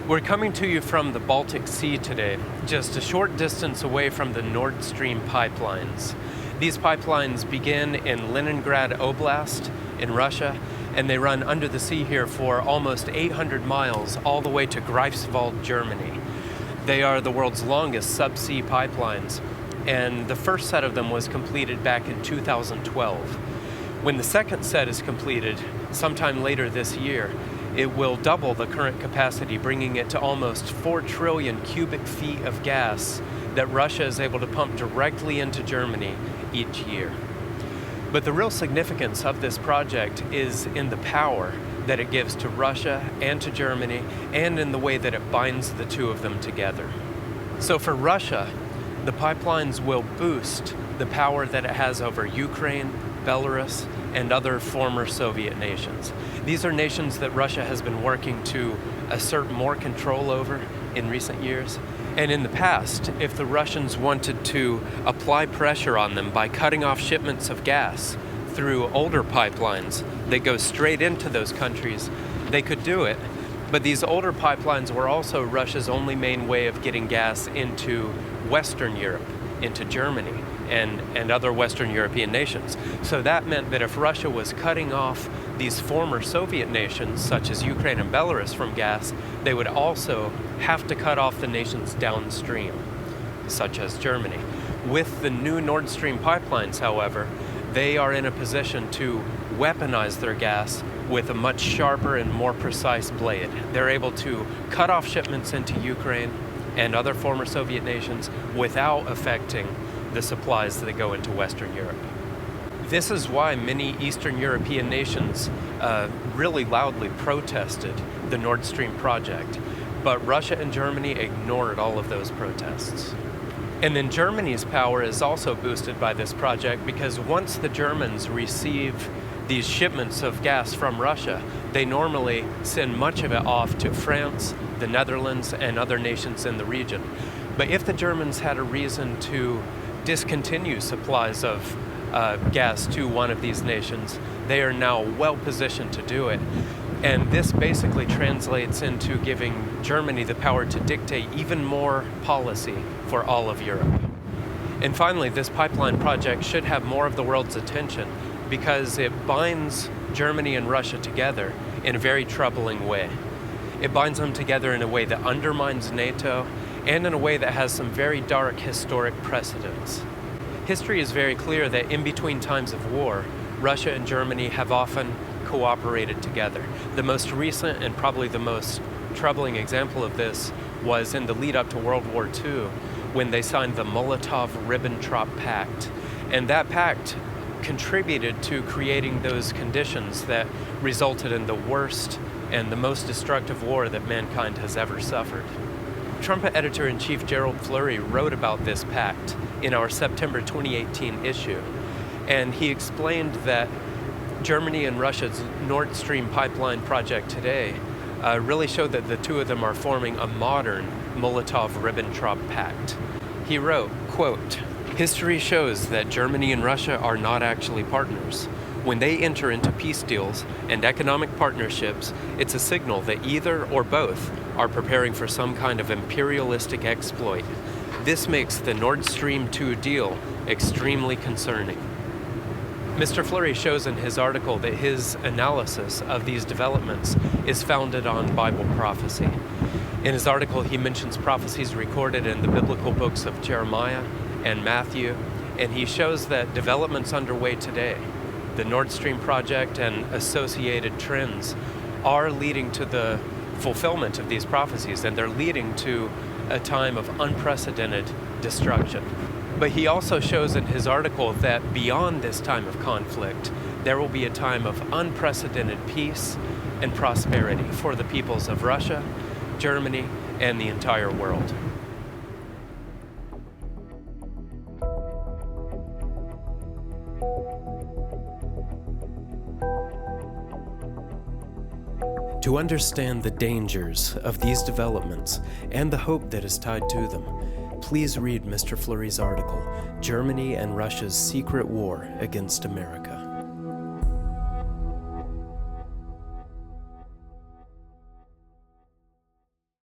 We're coming to you from the Baltic Sea today, just a short distance away from the Nord Stream pipelines. These pipelines begin in Leningrad Oblast in Russia, and they run under the sea here for almost 800 miles all the way to Greifswald, Germany. They are the world's longest subsea pipelines, and the first set of them was completed back in 2012. When the second set is completed, sometime later this year, it will double the current capacity, bringing it to almost 4 trillion cubic feet of gas that Russia is able to pump directly into Germany each year. But the real significance of this project is in the power that it gives to Russia and to Germany, and in the way that it binds the two of them together. So for Russia, the pipelines will boost the power that it has over Ukraine, Belarus, and other former Soviet nations. These are nations that Russia has been working to assert more control over in recent years. And in the past, if the Russians wanted to apply pressure on them by cutting off shipments of gas through older pipelines that go straight into those countries, they could do it. But these older pipelines were also Russia's only main way of getting gas into Western Europe, into Germany, and other Western European nations. So that meant that if Russia was cutting off these former Soviet nations, such as Ukraine and Belarus, from gas, they would also have to cut off the nations downstream, such as Germany. With the new Nord Stream pipelines, however, they are in a position to weaponize their gas with a much sharper and more precise blade. They're able to cut off shipments into Ukraine and other former Soviet nations without affecting the supplies that go into Western Europe. This is why many Eastern European nations really loudly protested the Nord Stream project, but Russia and Germany ignored all of those protests. And then Germany's power is also boosted by this project, because once the Germans receive these shipments of gas from Russia, they normally send much of it off to France, the Netherlands, and other nations in the region. But if the Germans had a reason to discontinue supplies of gas to one of these nations, they are now well positioned to do it. And this basically translates into giving Germany the power to dictate even more policy for all of Europe. And finally, this pipeline project should have more of the world's attention, because it binds Germany and Russia together in a very troubling way. It binds them together in a way that undermines NATO, and in a way that has some very dark historic precedents. History is very clear that in between times of war, Russia and Germany have often cooperated together. The most recent and probably the most troubling example of this was in the lead up to World War II, when they signed the Molotov-Ribbentrop Pact. And that pact contributed to creating those conditions that resulted in the worst and the most destructive war that mankind has ever suffered. Trumpet editor-in-chief Gerald Flurry wrote about this pact in our September 2018 issue, and he explained that Germany and Russia's Nord Stream pipeline project today really showed that the two of them are forming a modern Molotov-Ribbentrop Pact. He wrote, quote, "History shows that Germany and Russia are not actually partners. When they enter into peace deals and economic partnerships, it's a signal that either or both are preparing for some kind of imperialistic exploit. This makes the Nord Stream 2 deal extremely concerning." Mr. Flurry shows in his article that his analysis of these developments is founded on Bible prophecy. In his article, he mentions prophecies recorded in the biblical books of Jeremiah and Matthew, and he shows that developments underway today, the Nord Stream project and associated trends, are leading to the fulfillment of these prophecies, and they're leading to a time of unprecedented destruction. But he also shows in his article that beyond this time of conflict, there will be a time of unprecedented peace and prosperity for the peoples of Russia, Germany, and the entire world. To understand the dangers of these developments and the hope that is tied to them, please read Mr. Flurry's article, Germany and Russia's Secret War Against America.